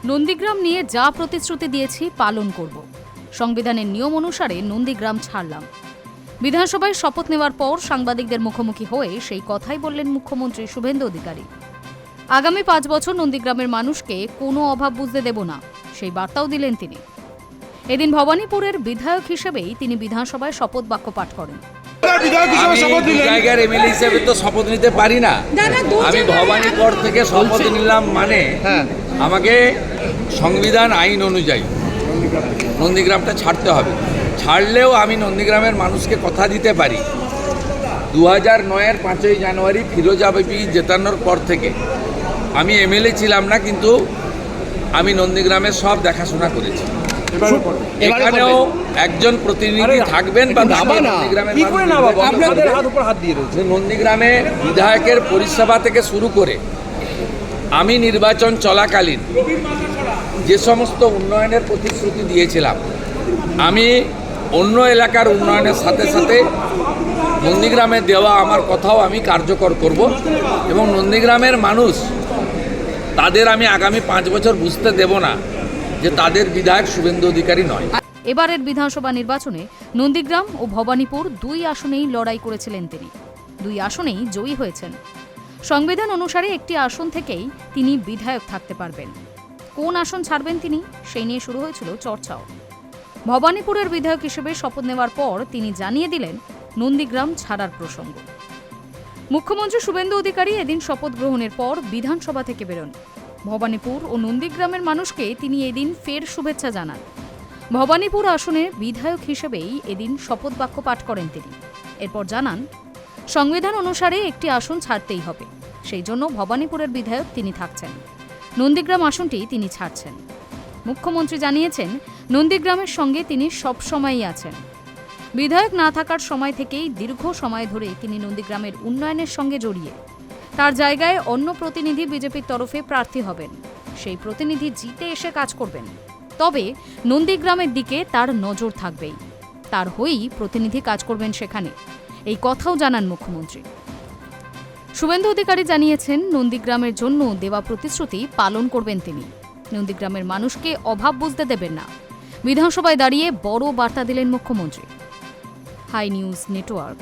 নন্দীগ্রাম নিয়ে যা প্রতিশ্রুতি দিয়েছি পালন করব। সংবিধানের নিয়ম অনুসারে নন্দীগ্রাম ছাড়লাম। বিধানসভায় শপথ নেওয়ার পর সাংবাদিকদের মুখোমুখি হয়ে সেই কথাই বললেন মুখ্যমন্ত্রী শুভেন্দু অধিকারী। আগামী 5 বছর নন্দীগ্রামের মানুষকে কোনো অভাব বুঝতে দেব না, সেই বার্তাও দিলেন তিনি। এদিন ভবানীপুরের বিধায়ক হিসেবেই তিনি বিধানসভায় শপথ বাক্য পাঠ করেন। জায়গার এমএলএ হিসেবে তো শপথ নিতে পারি না। আমি ভবানীপুর থেকে শপথ নিলাম, মানে আমাকে সংবিধান আইন অনুযায়ী নন্দীগ্রামটা ছাড়তে হবে। ছাড়লেও আমি নন্দীগ্রামের মানুষকে কথা দিতে পারি, 2009-এর 5ই জানুয়ারি ফিরোজা বিবি জেতানোর পর থেকে আমি এমএলএ ছিলাম না, কিন্তু আমি নন্দীগ্রামের সব দেখাশোনা করেছি। এখানেও একজন প্রতিনিধি থাকবেন বা নন্দীগ্রামে বিধায়কের পরিষেবা থেকে শুরু করে আমি নির্বাচন চলাকালীন যে সমস্ত উন্নয়নের প্রতিশ্রুতি দিয়েছিলাম, আমি অন্য এলাকার উন্নয়নের সাথে সাথে নন্দীগ্রামে দেওয়া আমার কথাও আমি কার্যকর করব এবং নন্দীগ্রামের মানুষ তাদের আমি আগামী 5 বছর বুঝতে দেব না যে তাদের বিধায়ক শুভেন্দু অধিকারী নয়। এবারের বিধানসভা নির্বাচনে নন্দীগ্রাম ও ভবানীপুর 2 আসনেই লড়াই করেছিলেন তিনি। 2 আসনেই জয়ী হয়েছেন। সংবিধান অনুসারে একটি আসন থেকেই তিনি বিধায়ক থাকতে পারবেন। কোন আসন ছাড়বেন তিনি, সেই নিয়ে শুরু হয়েছিল চর্চাও। ভবানীপুরের বিধায়ক হিসেবে শপথ নেওয়ার পর তিনি জানিয়ে দিলেন নন্দীগ্রাম ছাড়ার প্রসঙ্গ। মুখ্যমন্ত্রী শুভেন্দু অধিকারী এদিন শপথ গ্রহণের পর বিধানসভা থেকে বেরোন। ভবানীপুর ও নন্দীগ্রামের মানুষকে তিনি এদিন ফের শুভেচ্ছা জানান। ভবানীপুর আসনের বিধায়ক হিসেবেই এদিন শপথ বাক্য পাঠ করেন তিনি। এরপর জানান, সংবিধান অনুসারে একটি আসন ছাড়তেই হবে, সেই জন্য ভবানীপুরের বিধায়ক তিনি থাকছেন, নন্দীগ্রাম আসনটি তিনি ছাড়ছেন। মুখ্যমন্ত্রী জানিয়েছেন, নন্দীগ্রামের সঙ্গে তিনি সবসময়ই আছেন। বিধায়ক না থাকার সময় থেকেই দীর্ঘ সময় ধরে তিনি নন্দীগ্রামের উন্নয়নের সঙ্গে জড়িয়ে। তার জায়গায় অন্য প্রতিনিধি বিজেপির তরফে প্রার্থী হবেন, সেই প্রতিনিধি জিতে এসে কাজ করবেন, তবে নন্দীগ্রামের দিকে তার নজর থাকবেই, তার হয়েই প্রতিনিধি কাজ করবেন সেখানে, এই কথাও জানান মুখ্যমন্ত্রী। শুভেন্দু অধিকারী জানিয়েছেন, নন্দীগ্রামের জন্য দেওয়া প্রতিশ্রুতি পালন করবেন তিনি। নন্দীগ্রামের মানুষকে অভাব বুঝতে দেবেন না, বিধানসভায় দাঁড়িয়ে বড় বার্তা দিলেন মুখ্যমন্ত্রী। Hi news network.